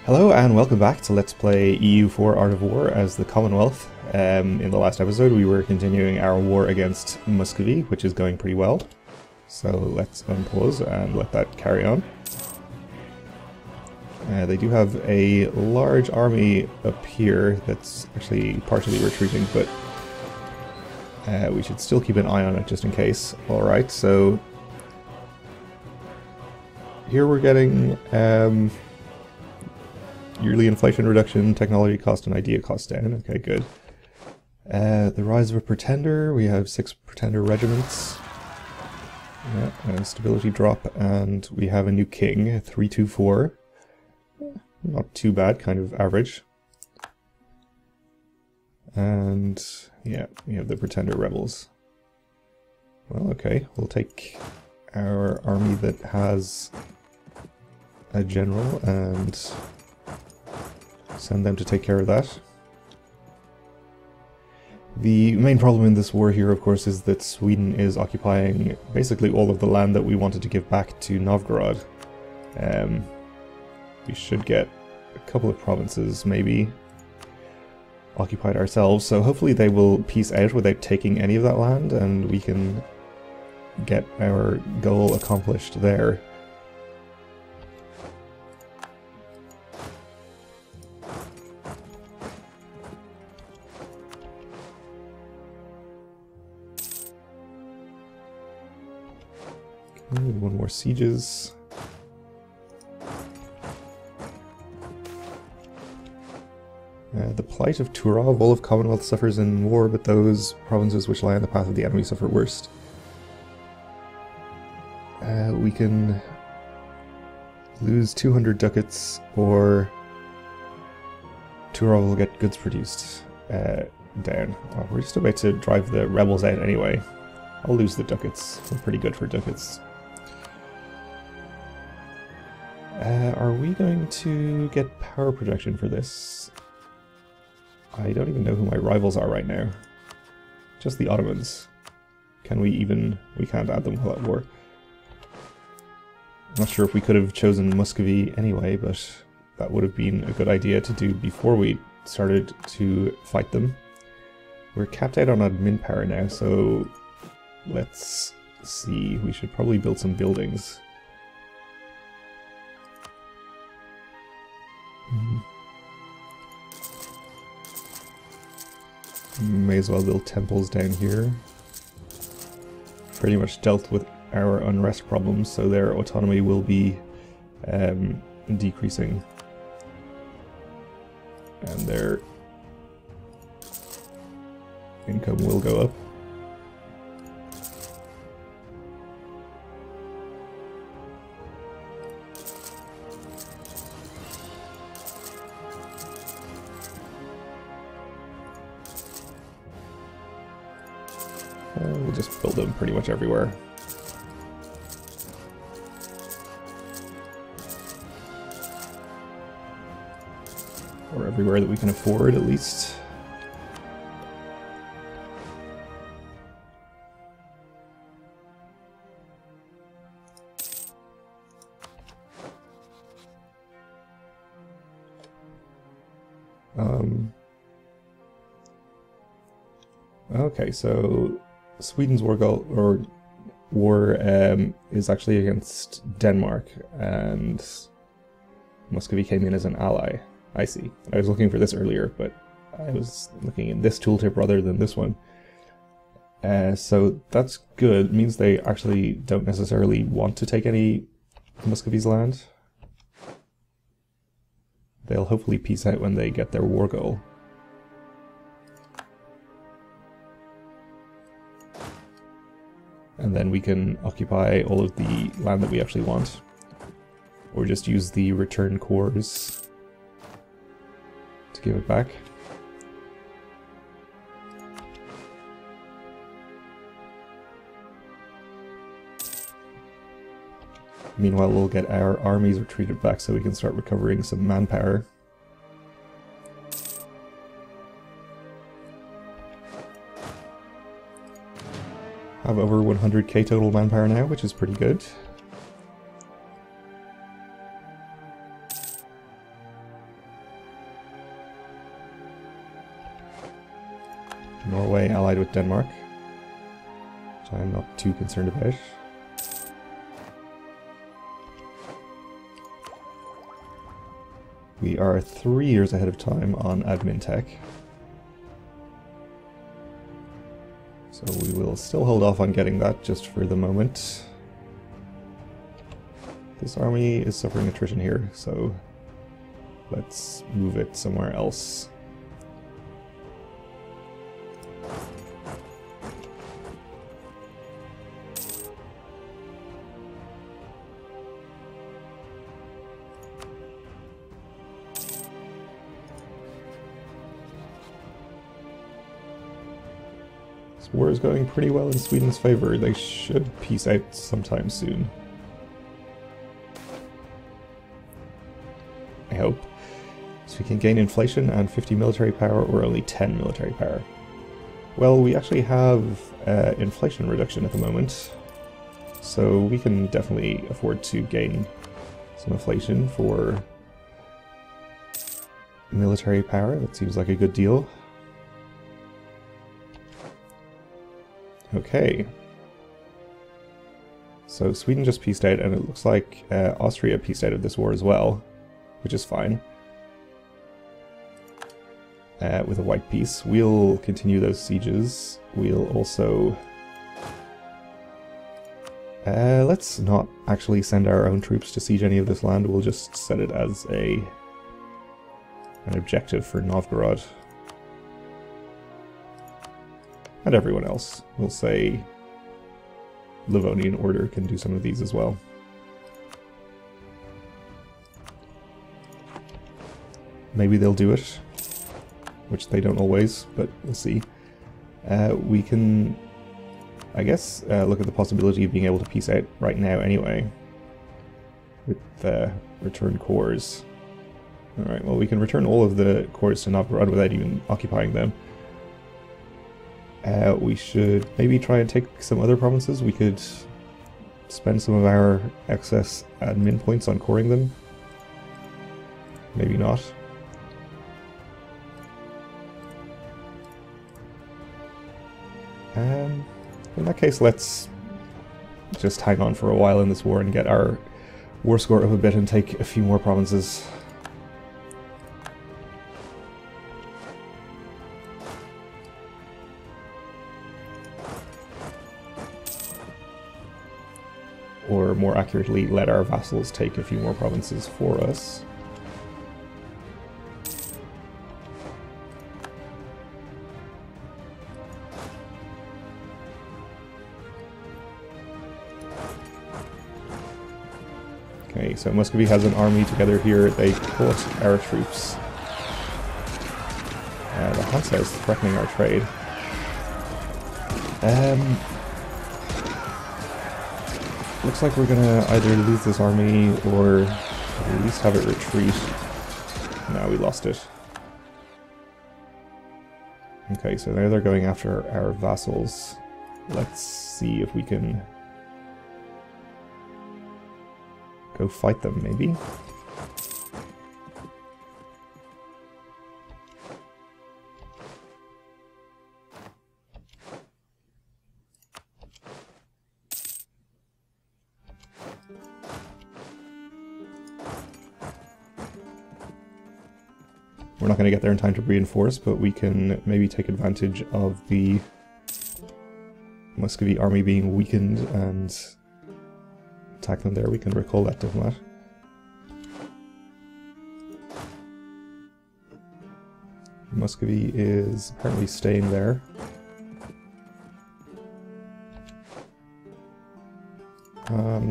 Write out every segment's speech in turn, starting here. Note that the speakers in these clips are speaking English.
Hello and welcome back to Let's Play EU4 Art of War as the Commonwealth. In the last episode we were continuing our war against Muscovy, which is going pretty well. So let's unpause and let that carry on. They do have a large army up here that's actually partially retreating, but we should still keep an eye on it just in case. Alright, so here we're getting yearly inflation reduction, technology cost, and idea cost down. Okay, good. The rise of a pretender. We have 6 pretender regiments. Yeah, and stability drop, and we have a new king, 324. Not too bad, kind of average. And yeah, we have the pretender rebels. Well, okay, we'll take our army that has a general and send them to take care of that. The main problem in this war here, of course, is that Sweden is occupying basically all of the land that we wanted to give back to Novgorod. We should get a couple of provinces, maybe, occupied ourselves, so hopefully they will peace out without taking any of that land, and we can get our goal accomplished there. One more sieges. The plight of Turov. All of Commonwealth suffers in war, but those provinces which lie on the path of the enemy suffer worst. We can lose 200 ducats, or Turov will get goods produced down. Oh, we're just about to drive the rebels out anyway. I'll lose the ducats. We're pretty good for ducats. Are we going to get power projection for this? I don't even know who my rivals are right now. Just the Ottomans. Can we even... we can't add them while at war. I'm not sure if we could have chosen Muscovy anyway, but that would have been a good idea to do before we started to fight them. We're capped out on admin power now, so let's see. We should probably build some buildings. May as well build temples down here. Pretty much dealt with our unrest problems, so their autonomy will be decreasing. And their income will go up. We'll just build them pretty much everywhere. Or everywhere that we can afford, at least. Okay, so Sweden's war goal, or war is actually against Denmark, and Muscovy came in as an ally. I see. I was looking for this earlier, but I was looking in this tooltip rather than this one. So that's good. It means they actually don't necessarily want to take any of Muscovy's land. They'll hopefully peace out when they get their war goal. And then we can occupy all of the land that we actually want. Or just use the return cores to give it back. Meanwhile, we'll get our armies retreated back so we can start recovering some manpower. Have over 100k total manpower now, which is pretty good. Norway allied with Denmark, which I'm not too concerned about. We are 3 years ahead of time on admin tech. So we will still hold off on getting that just for the moment. This army is suffering attrition here, so let's move it somewhere else. This war is going pretty well in Sweden's favor. They should peace out sometime soon. I hope. So we can gain inflation and 50 military power, or only 10 military power. Well, we actually have inflation reduction at the moment, so we can definitely afford to gain some inflation for military power. That seems like a good deal. Okay. So Sweden just peaced out, and it looks like Austria peaced out of this war as well, which is fine. With a white peace. We'll continue those sieges. We'll also... let's not actually send our own troops to siege any of this land. We'll just set it as an objective for Novgorod. And everyone else. We'll say Livonian Order can do some of these as well. Maybe they'll do it, which they don't always, but we'll see. We can, I guess, look at the possibility of being able to peace out right now anyway, with return cores. Alright, well we can return all of the cores to Novgorod without even occupying them. We should maybe try and take some other provinces. We could spend some of our excess admin points on coring them. Maybe not. In that case, let's just hang on for a while in this war and get our war score up a bit and take a few more provinces. Or more accurately, let our vassals take a few more provinces for us. Okay, so Muscovy has an army together here. They caught our troops. The Hansa is threatening our trade. Looks like we're gonna either lose this army or at least have it retreat. No, we lost it. Okay, so now they're going after our vassals. Let's see if we can go fight them, maybe? We're not going to get there in time to reinforce, but we can maybe take advantage of the Muscovy army being weakened and attack them there. We can recall that diplomat. Muscovy is apparently staying there.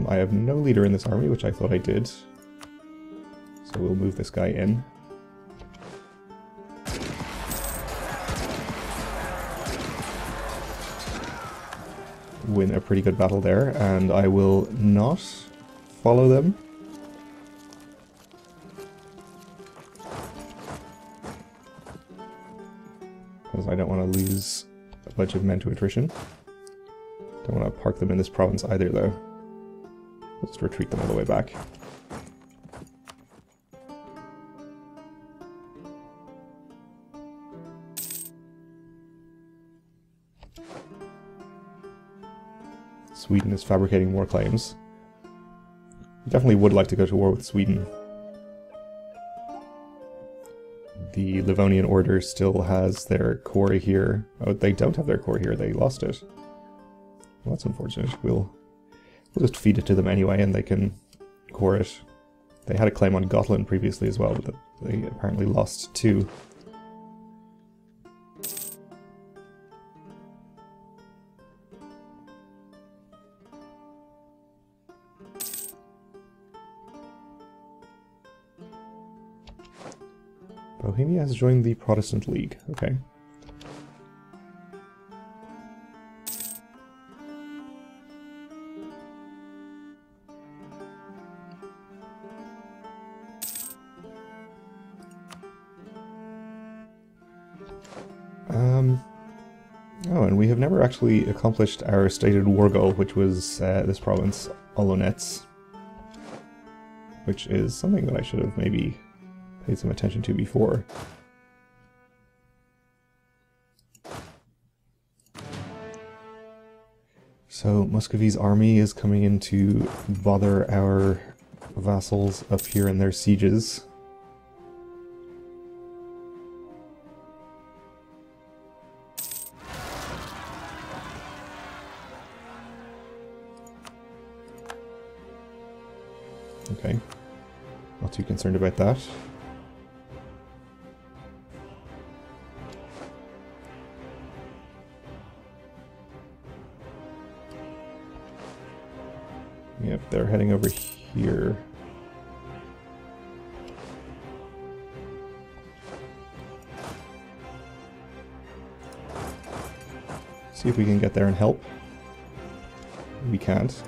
I have no leader in this army, which I thought I did. So we'll move this guy in. Win a pretty good battle there, and I will not follow them. Because I don't want to lose a bunch of men to attrition. Don't want to park them in this province either, though. Let's retreat them all the way back. Sweden is fabricating more claims. Definitely would like to go to war with Sweden. The Livonian Order still has their core here. Oh, they don't have their core here, they lost it. Well, that's unfortunate. We'll just feed it to them anyway and they can core it. They had a claim on Gotland previously as well, but they apparently lost too. Bohemia has joined the Protestant League. Okay. Oh, and we have never actually accomplished our stated war goal, which was this province, Olonets, which is something that I should have maybe paid some attention to before. So Muscovy's army is coming in to bother our vassals up here in their sieges. Okay, not too concerned about that. Yep, they're heading over here. See if we can get there and help. We can't.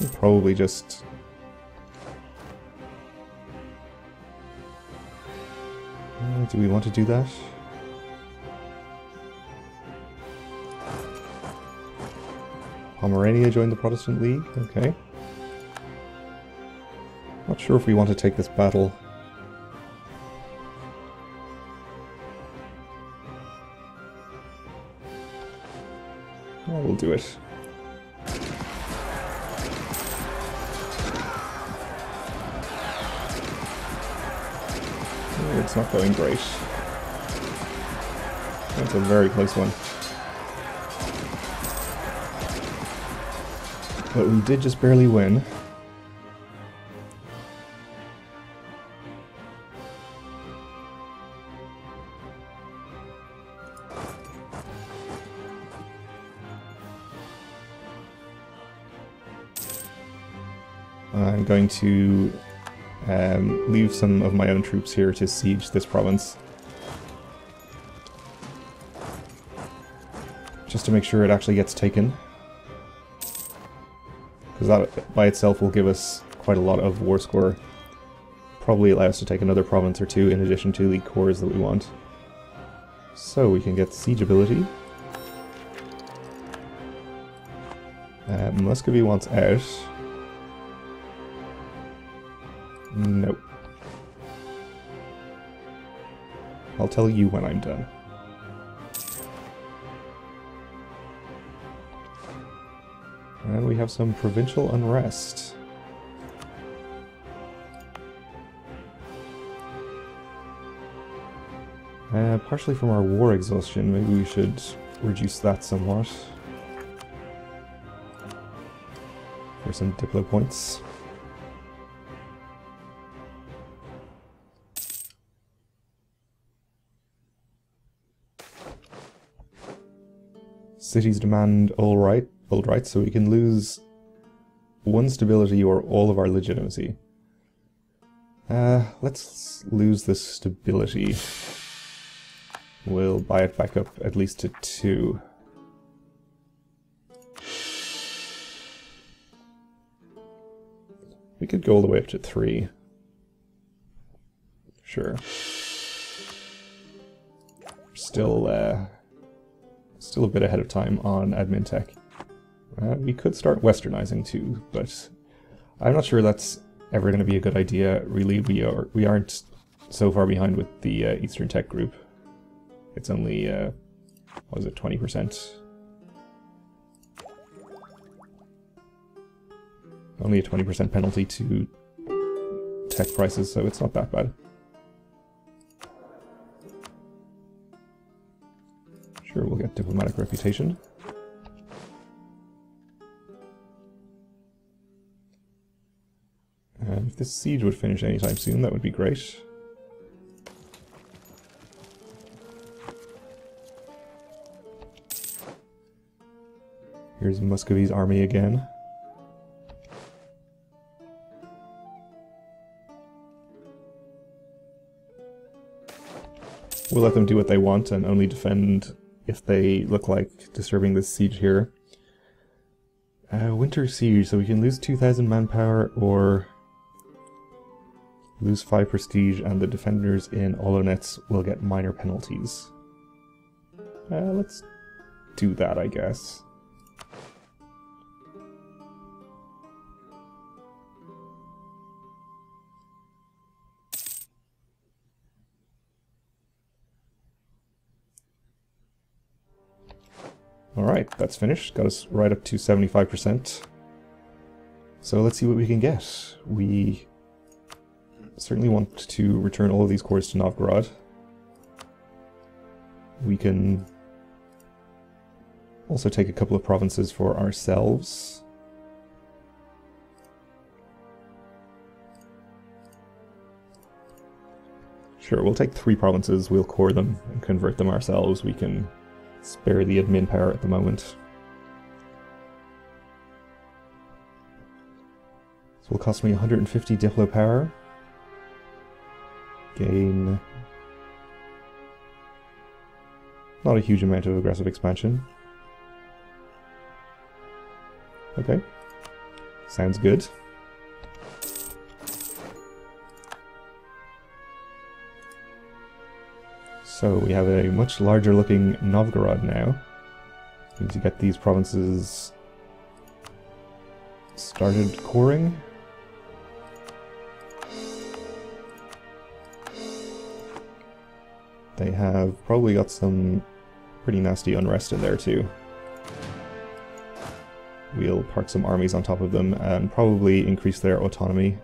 We'll probably just... do we want to do that? Pomerania joined the Protestant League? Okay. Not sure if we want to take this battle. Oh, we'll do it. It's not going great. That's a very close one. But we did just barely win. I'm going to leave some of my own troops here to siege this province. Just to make sure it actually gets taken. Because that by itself will give us quite a lot of war score. Probably allow us to take another province or two in addition to the cores that we want. So we can get siege ability. Muscovy wants out. Nope. I'll tell you when I'm done. And we have some provincial unrest. Partially from our war exhaustion, maybe we should reduce that somewhat. For some Diplo points. Cities demand all rights, so we can lose one stability or all of our legitimacy. Let's lose this stability. We'll buy it back up at least to 2. We could go all the way up to 3. Sure. Still a bit ahead of time on admin tech. We could start westernizing too, but I'm not sure that's ever going to be a good idea. Really, we aren't so far behind with the Eastern Tech Group. It's only, what was it, 20%? Only a 20% penalty to tech prices, so it's not that bad. Sure, we'll get diplomatic reputation. And if this siege would finish anytime soon, that would be great. Here's Muscovy's army again. We'll let them do what they want and only defend if they look like disturbing this siege here. Winter siege, so we can lose 2,000 manpower or lose 5 prestige, and the defenders in Olonets will get minor penalties. Let's do that, I guess. Alright, that's finished. Got us right up to 75%. So let's see what we can get. We certainly want to return all of these cores to Novgorod. We can also take a couple of provinces for ourselves. Sure, we'll take 3 provinces, we'll core them and convert them ourselves. We can spare the admin power at the moment. This will cost me 150 diplo power. Gain not a huge amount of aggressive expansion. Okay, sounds good. So we have a much larger looking Novgorod now. We need to get these provinces started coring. They have probably got some pretty nasty unrest in there too. We'll park some armies on top of them and probably increase their autonomy.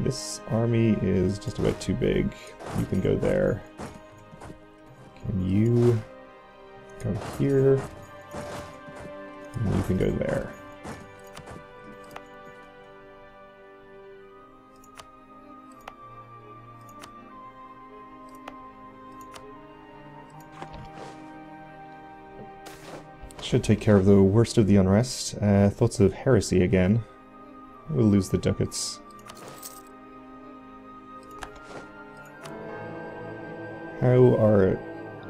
This army is just about too big. You can go there. Can you go here? And you can go there. Should take care of the worst of the unrest. Thoughts of heresy again. We'll lose the ducats. How are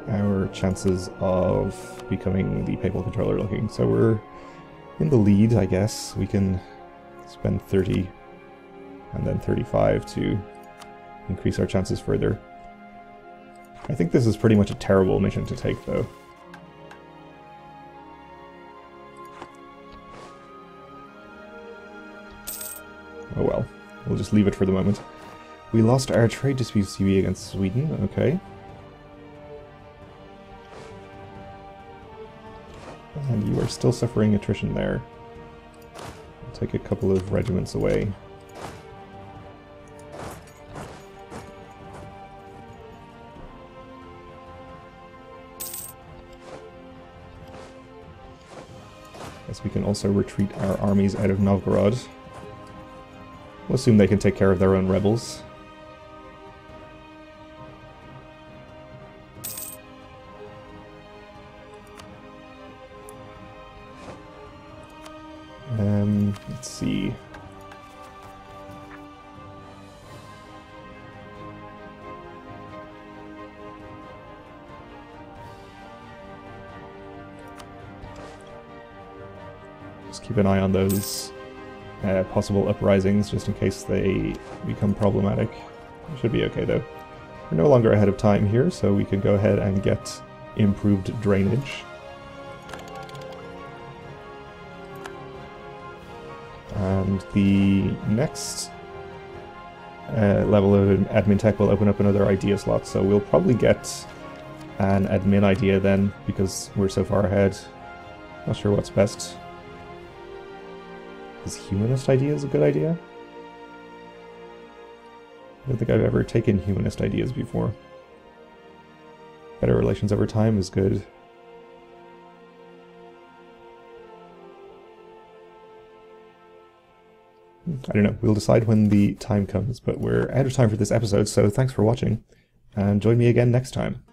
our chances of becoming the papal controller looking? So we're in the lead, I guess. We can spend 30 and then 35 to increase our chances further. I think this is pretty much a terrible mission to take, though. Oh well, we'll just leave it for the moment. We lost our trade dispute CB against Sweden, okay. And you are still suffering attrition there. I'll take a couple of regiments away. Guess we can also retreat our armies out of Novgorod. We'll assume they can take care of their own rebels. Let's see. Just keep an eye on those possible uprisings, just in case they become problematic. It should be okay though. We're no longer ahead of time here, so we can go ahead and get improved drainage. And the next level of admin tech will open up another idea slot, so we'll probably get an admin idea then, because we're so far ahead. Not sure what's best. Is humanist ideas a good idea? I don't think I've ever taken humanist ideas before. Better relations over time is good. I don't know, we'll decide when the time comes, but we're out of time for this episode, so thanks for watching, and join me again next time.